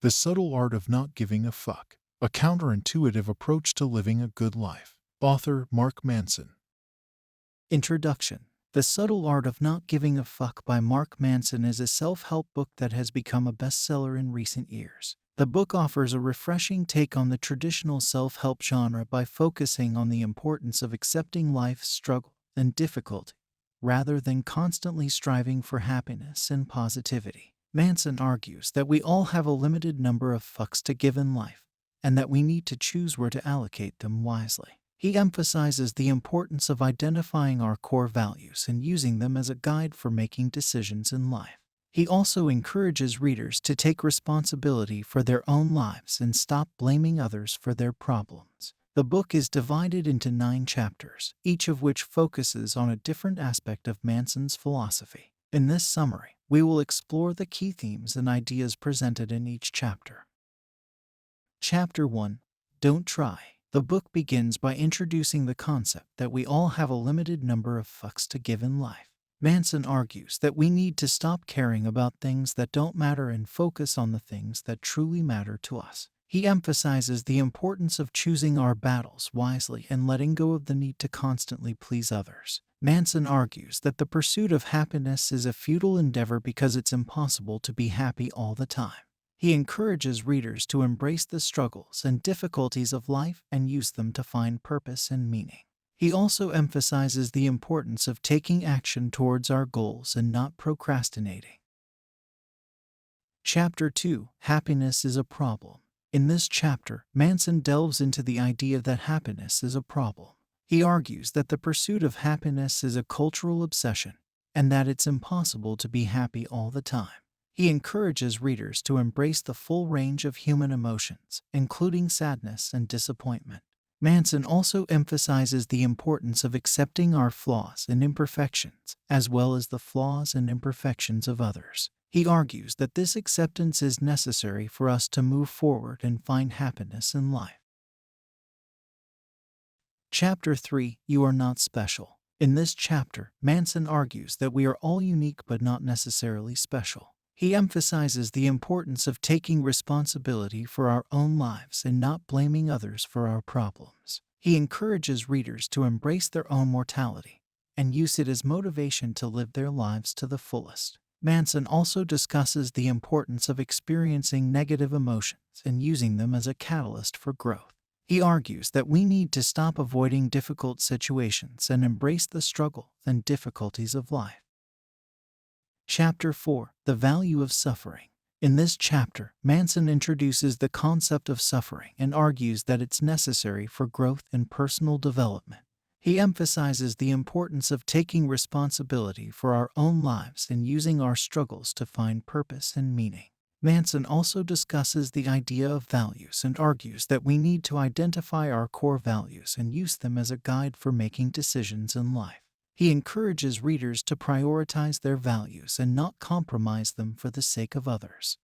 The Subtle Art of Not Giving a Fuck, a Counterintuitive Approach to Living a Good Life. Author Mark Manson. Introduction. The Subtle Art of Not Giving a Fuck by Mark Manson is a self-help book that has become a bestseller in recent years. The book offers a refreshing take on the traditional self-help genre by focusing on the importance of accepting life's struggle and difficulty, rather than constantly striving for happiness and positivity. Manson argues that we all have a limited number of fucks to give in life, and that we need to choose where to allocate them wisely. He emphasizes the importance of identifying our core values and using them as a guide for making decisions in life. He also encourages readers to take responsibility for their own lives and stop blaming others for their problems. The book is divided into 9 chapters, each of which focuses on a different aspect of Manson's philosophy. In this summary, we will explore the key themes and ideas presented in each chapter. Chapter 1. Don't Try. The book begins by introducing the concept that we all have a limited number of fucks to give in life. Manson argues that we need to stop caring about things that don't matter and focus on the things that truly matter to us. He emphasizes the importance of choosing our battles wisely and letting go of the need to constantly please others. Manson argues that the pursuit of happiness is a futile endeavor because it's impossible to be happy all the time. He encourages readers to embrace the struggles and difficulties of life and use them to find purpose and meaning. He also emphasizes the importance of taking action towards our goals and not procrastinating. Chapter 2. Happiness is a Problem. In this chapter, Manson delves into the idea that happiness is a problem. He argues that the pursuit of happiness is a cultural obsession, and that it's impossible to be happy all the time. He encourages readers to embrace the full range of human emotions, including sadness and disappointment. Manson also emphasizes the importance of accepting our flaws and imperfections, as well as the flaws and imperfections of others. He argues that this acceptance is necessary for us to move forward and find happiness in life. Chapter 3. You Are Not Special. In this chapter, Manson argues that we are all unique but not necessarily special. He emphasizes the importance of taking responsibility for our own lives and not blaming others for our problems. He encourages readers to embrace their own mortality and use it as motivation to live their lives to the fullest. Manson also discusses the importance of experiencing negative emotions and using them as a catalyst for growth. He argues that we need to stop avoiding difficult situations and embrace the struggle and difficulties of life. Chapter 4. The Value of Suffering. In this chapter, Manson introduces the concept of suffering and argues that it's necessary for growth and personal development. He emphasizes the importance of taking responsibility for our own lives and using our struggles to find purpose and meaning. Manson also discusses the idea of values and argues that we need to identify our core values and use them as a guide for making decisions in life. He encourages readers to prioritize their values and not compromise them for the sake of others.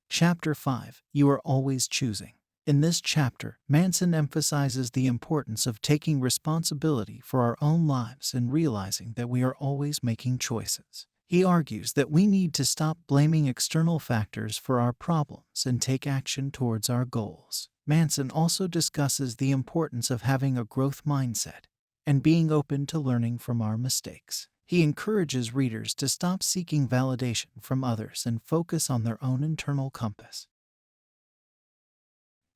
Chapter 5. You Are Always Choosing. In this chapter, Manson emphasizes the importance of taking responsibility for our own lives and realizing that we are always making choices. He argues that we need to stop blaming external factors for our problems and take action towards our goals. Manson also discusses the importance of having a growth mindset and being open to learning from our mistakes. He encourages readers to stop seeking validation from others and focus on their own internal compass.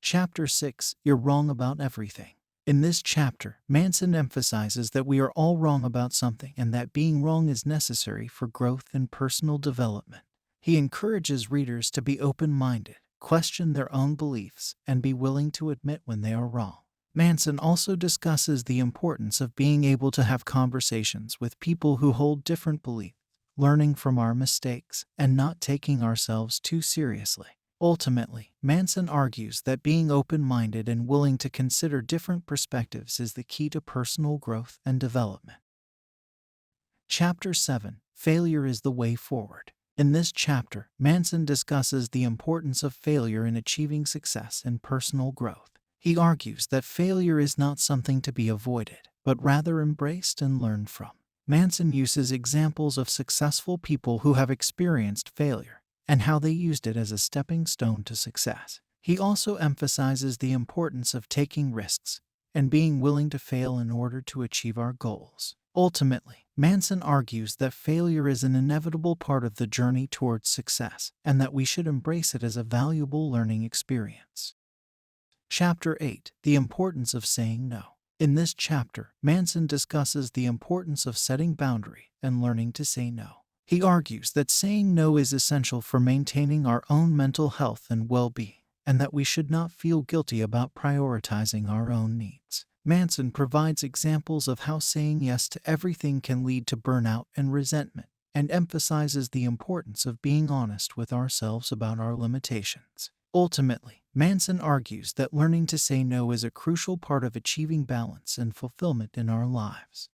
Chapter 6. You're Wrong About Everything. In this chapter, Manson emphasizes that we are all wrong about something and that being wrong is necessary for growth and personal development. He encourages readers to be open-minded, question their own beliefs, and be willing to admit when they are wrong. Manson also discusses the importance of being able to have conversations with people who hold different beliefs, learning from our mistakes, and not taking ourselves too seriously. Ultimately, Manson argues that being open-minded and willing to consider different perspectives is the key to personal growth and development. Chapter 7. Failure is the Way Forward. In this chapter, Manson discusses the importance of failure in achieving success and personal growth. He argues that failure is not something to be avoided, but rather embraced and learned from. Manson uses examples of successful people who have experienced failure and how they used it as a stepping stone to success. He also emphasizes the importance of taking risks and being willing to fail in order to achieve our goals. Ultimately, Manson argues that failure is an inevitable part of the journey towards success, and that we should embrace it as a valuable learning experience. Chapter 8: The Importance of Saying No. In this chapter, Manson discusses the importance of setting boundaries and learning to say no. He argues that saying no is essential for maintaining our own mental health and well-being, and that we should not feel guilty about prioritizing our own needs. Manson provides examples of how saying yes to everything can lead to burnout and resentment, and emphasizes the importance of being honest with ourselves about our limitations. Ultimately, Manson argues that learning to say no is a crucial part of achieving balance and fulfillment in our lives.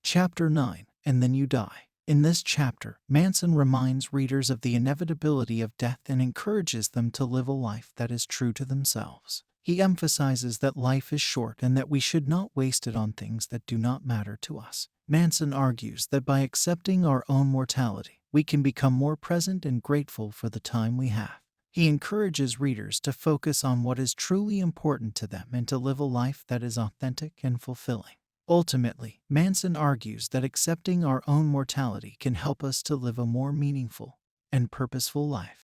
Chapter 9: And Then You Die. In this chapter, Manson reminds readers of the inevitability of death and encourages them to live a life that is true to themselves. He emphasizes that life is short and that we should not waste it on things that do not matter to us. Manson argues that by accepting our own mortality, we can become more present and grateful for the time we have. He encourages readers to focus on what is truly important to them and to live a life that is authentic and fulfilling. Ultimately, Manson argues that accepting our own mortality can help us to live a more meaningful and purposeful life.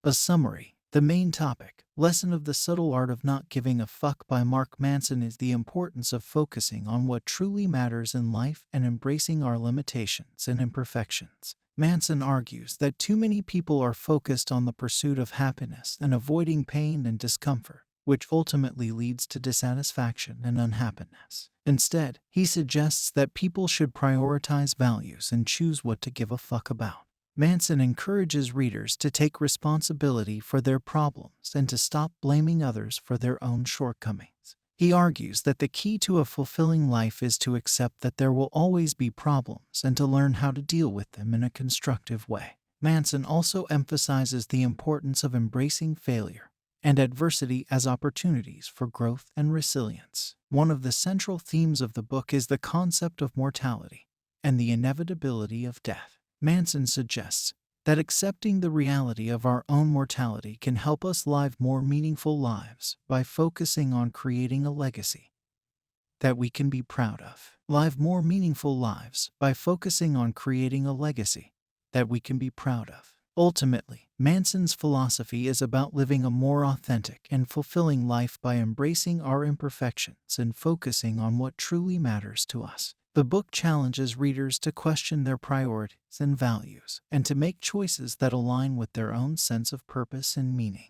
A summary: the main topic, Lesson of the Subtle Art of Not Giving a Fuck by Mark Manson, is the importance of focusing on what truly matters in life and embracing our limitations and imperfections. Manson argues that too many people are focused on the pursuit of happiness and avoiding pain and discomfort, which ultimately leads to dissatisfaction and unhappiness. Instead, he suggests that people should prioritize values and choose what to give a fuck about. Manson encourages readers to take responsibility for their problems and to stop blaming others for their own shortcomings. He argues that the key to a fulfilling life is to accept that there will always be problems and to learn how to deal with them in a constructive way. Manson also emphasizes the importance of embracing failure and adversity as opportunities for growth and resilience. One of the central themes of the book is the concept of mortality and the inevitability of death. Manson suggests that accepting the reality of our own mortality can help us live more meaningful lives by focusing on creating a legacy that we can be proud of. Live more meaningful lives by focusing on creating a legacy that we can be proud of. Ultimately, Manson's philosophy is about living a more authentic and fulfilling life by embracing our imperfections and focusing on what truly matters to us. The book challenges readers to question their priorities and values, and to make choices that align with their own sense of purpose and meaning.